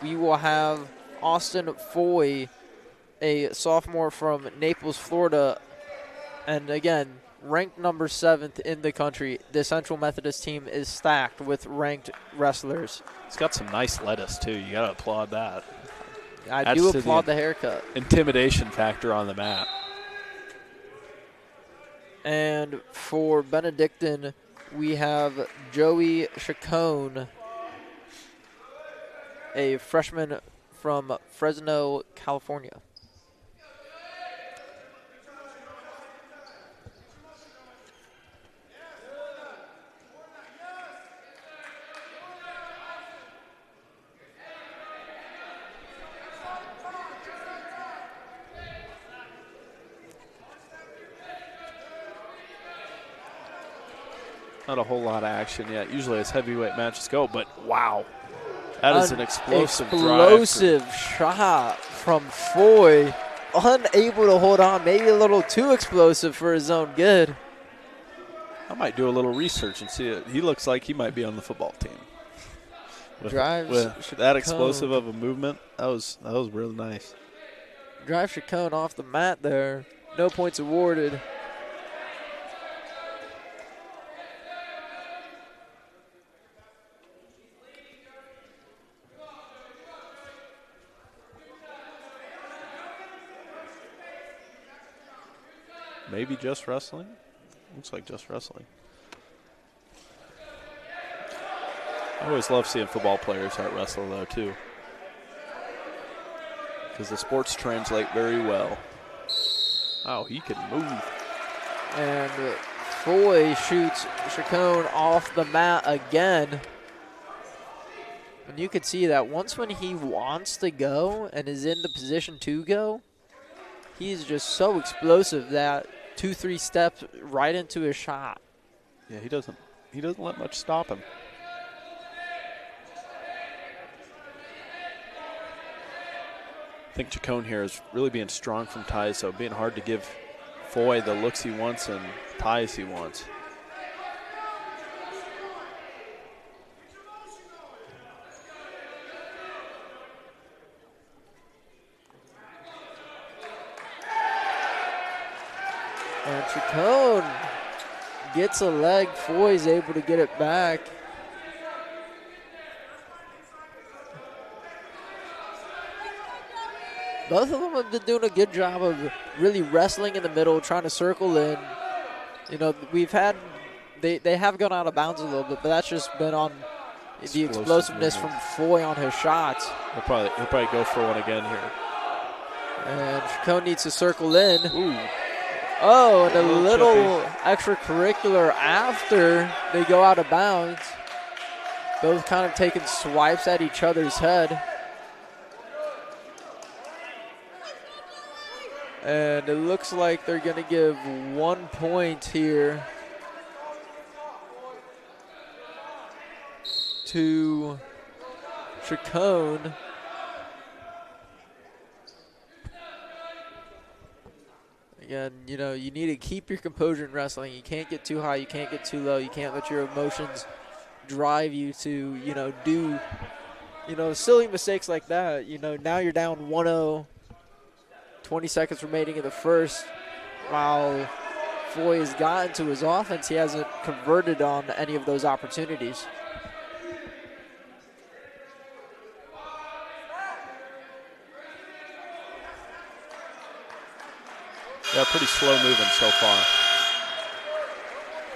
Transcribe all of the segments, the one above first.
we will have Austin Foy, a sophomore from Naples, Florida, and again, ranked number 7th in the country. The Central Methodist team is stacked with ranked wrestlers. He's got some nice lettuce, too. You got to applaud that. I do applaud the haircut. Intimidation factor on the mat. And for Benedictine, we have Joey Chacon, a freshman from Fresno, California. Not a whole lot of action yet. Usually as heavyweight matches go, but wow. That is an explosive shot from Foy. Unable to hold on. Maybe a little too explosive for his own good. I might do a little research and see it. He looks like he might be on the football team. With that explosive of a movement, that was really nice. Drive Chacon off the mat there. No points awarded. Maybe just wrestling? Looks like just wrestling. I always love seeing football players that wrestle, though, too. Because the sports translate very well. Oh, he can move. And Foy shoots Chacon off the mat again. And you can see that once when he wants to go and is in the position to go, he's just so explosive that 2-3 steps right into his shot. Yeah, he doesn't let much stop him. I think Chacon here is really being strong from ties, so being hard to give Foy the looks he wants and ties he wants. And Chacon gets a leg. Foy's able to get it back. Both of them have been doing a good job of really wrestling in the middle, trying to circle in. You know, they have gone out of bounds a little bit, but that's just been on the explosiveness from Foy on his shots. He'll probably go for one again here. And Chacon needs to circle in. Ooh. Oh, and a little extracurricular after they go out of bounds. Both kind of taking swipes at each other's head. And it looks like they're going to give 1 point here to Chacon. Again, you know, you need to keep your composure in wrestling. You can't get too high. You can't get too low. You can't let your emotions drive you to, you know, do, you know, silly mistakes like that. You know, now you're down 1-0, 20 seconds remaining in the first. While Foy has gotten to his offense, he hasn't converted on any of those opportunities. Yeah, pretty slow moving so far.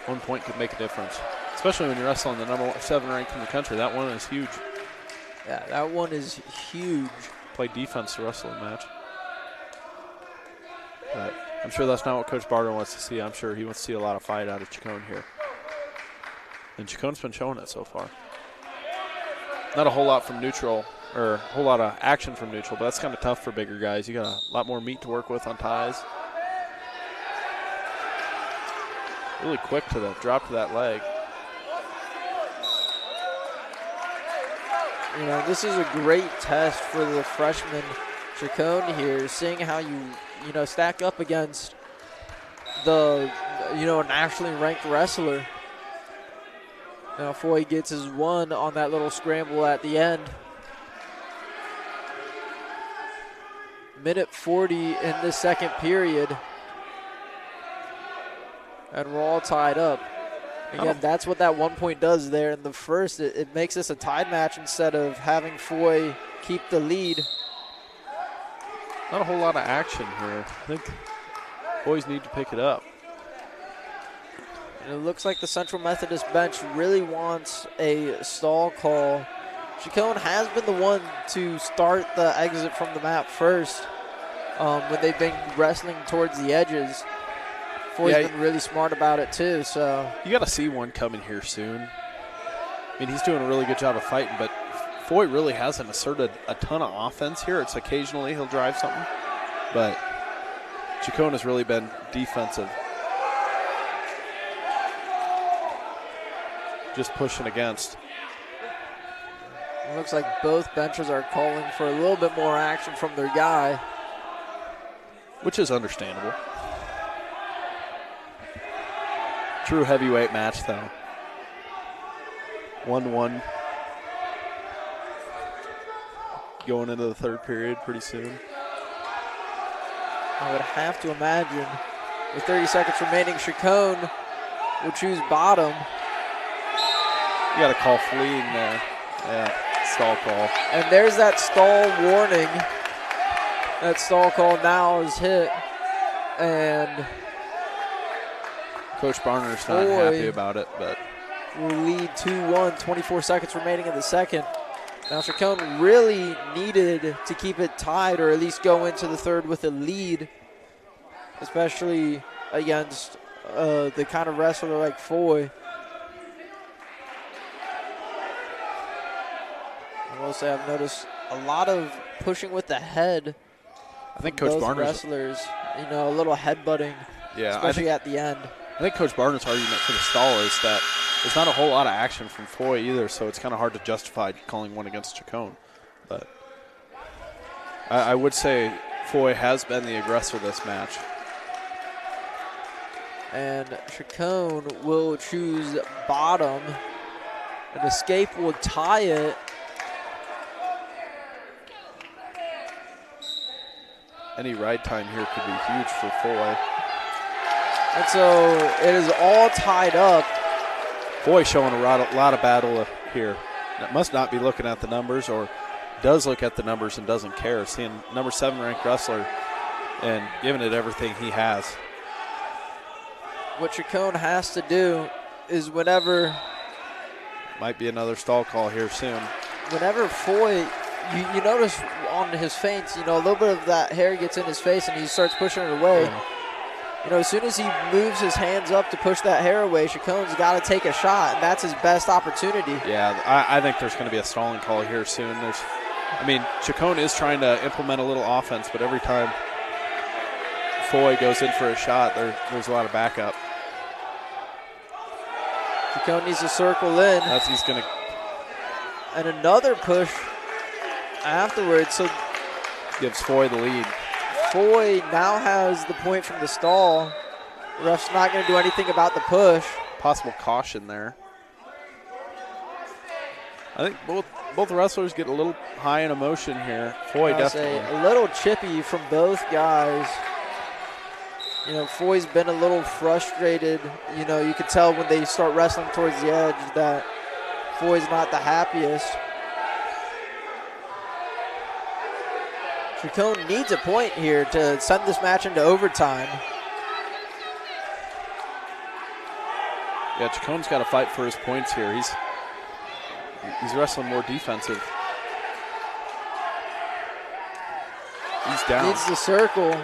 1 point could make a difference, especially when you're wrestling the number 7 ranked in the country. That one is huge. Yeah, that one is huge. Play defense to wrestle a match. But I'm sure that's not what Coach Barter wants to see. I'm sure he wants to see a lot of fight out of Chacon here. And Chacon's been showing it so far. Not a whole lot from neutral, or a whole lot of action from neutral, but that's kind of tough for bigger guys. You got a lot more meat to work with on ties. Really quick to the drop to that leg. You know, this is a great test for the freshman Chacon here, seeing how you know, stack up against the, you know, nationally ranked wrestler. Now Foy gets his one on that little scramble at the end. minute 40 in the second period. And we're all tied up. Again, that's what that 1 point does there in the first. It makes this a tied match instead of having Foy keep the lead. Not a whole lot of action here. I think boys need to pick it up. And it looks like the Central Methodist bench really wants a stall call. Chacon has been the one to start the exit from the map first when they've been wrestling towards the edges. Foy's been really smart about it too. So you got to see one coming here soon. I mean, he's doing a really good job of fighting, but Foy really hasn't asserted a ton of offense here. It's occasionally he'll drive something, but Chacon has really been defensive. Just pushing against. It looks like both benches are calling for a little bit more action from their guy. Which is understandable. True heavyweight match, though. 1-1. Going into the third period pretty soon. I would have to imagine with 30 seconds remaining, Chacon will choose bottom. You got to call fleeing there. Yeah, stall call. And there's that stall warning. That stall call now is hit. And Coach Barner's not happy about it, but will lead 2-1, 24 seconds remaining in the second. Now Chacon really needed to keep it tied or at least go into the third with a lead, especially against the kind of wrestler like Foy. I will say I've noticed a lot of pushing with the head. I think Coach Barner's wrestlers, a little headbutting, especially at the end. I think Coach Barner's argument for the stall is that there's not a whole lot of action from Foy either, so it's kind of hard to justify calling one against Chacon. But I would say Foy has been the aggressor this match. And Chacon will choose bottom. An escape will tie it. Any ride time here could be huge for Foy. And so it is all tied up. Foy showing a lot of battle here. That must not be looking at the numbers, or does look at the numbers and doesn't care. Seeing number 7 ranked wrestler and giving it everything he has. What Chacon has to do is whenever might be another stall call here soon. Whenever Foy, you notice on his feints, a little bit of that hair gets in his face and he starts pushing it away. Yeah. As soon as he moves his hands up to push that hair away, Chacon's got to take a shot, and that's his best opportunity. Yeah, I think there's going to be a stalling call here soon. Chacon is trying to implement a little offense, but every time Foy goes in for a shot, there's a lot of backup. Chacon needs to circle in. He's going to. And another push afterwards, so gives Foy the lead. Foy now has the point from the stall. The ref's not going to do anything about the push. Possible caution there. I think both wrestlers get a little high in emotion here. Foy definitely. A little chippy from both guys. Foy's been a little frustrated. You can tell when they start wrestling towards the edge that Foy's not the happiest. Chacon needs a point here to send this match into overtime. Yeah, Chacon's got to fight for his points here. He's wrestling more defensive. He's down. Needs the circle.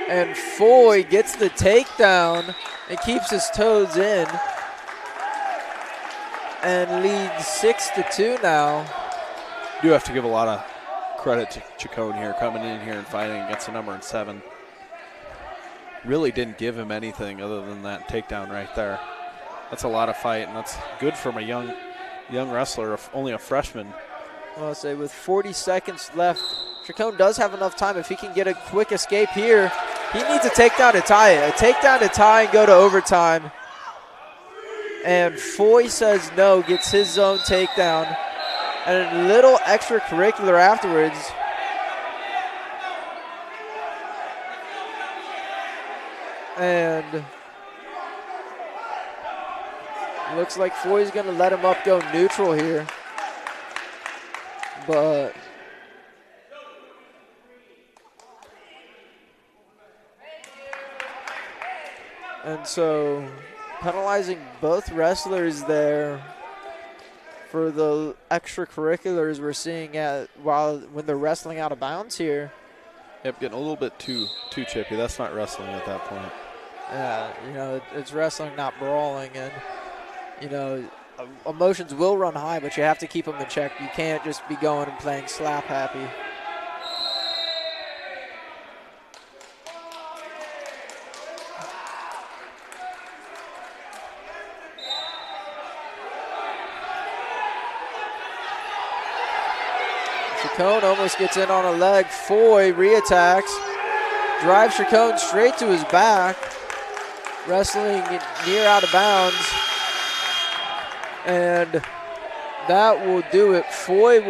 And Foy gets the takedown and keeps his toes in. And leads 6-2 now. You do have to give a lot of credit to Chacon here, coming in here and fighting against the number 7. Really didn't give him anything other than that takedown right there. That's a lot of fight, and that's good from a young wrestler, only a freshman. Well, I'll say with 40 seconds left, Chacon does have enough time. If he can get a quick escape here, he needs a takedown to tie it. A takedown to tie and go to overtime. And Foy says no, gets his own takedown. And a little extracurricular afterwards. And looks like Foy's going to let him up go neutral here. But and so penalizing both wrestlers there for the extracurriculars we're seeing when they're wrestling out of bounds here. Yep, getting a little bit too chippy. That's not wrestling at that point. Yeah, you know, it's wrestling, not brawling, and you know, emotions will run high, but you have to keep them in check. You can't just be going and playing slap happy. Chacon almost gets in on a leg. Foy reattacks, drives Chacon straight to his back, wrestling near out of bounds, and that will do it. Foy will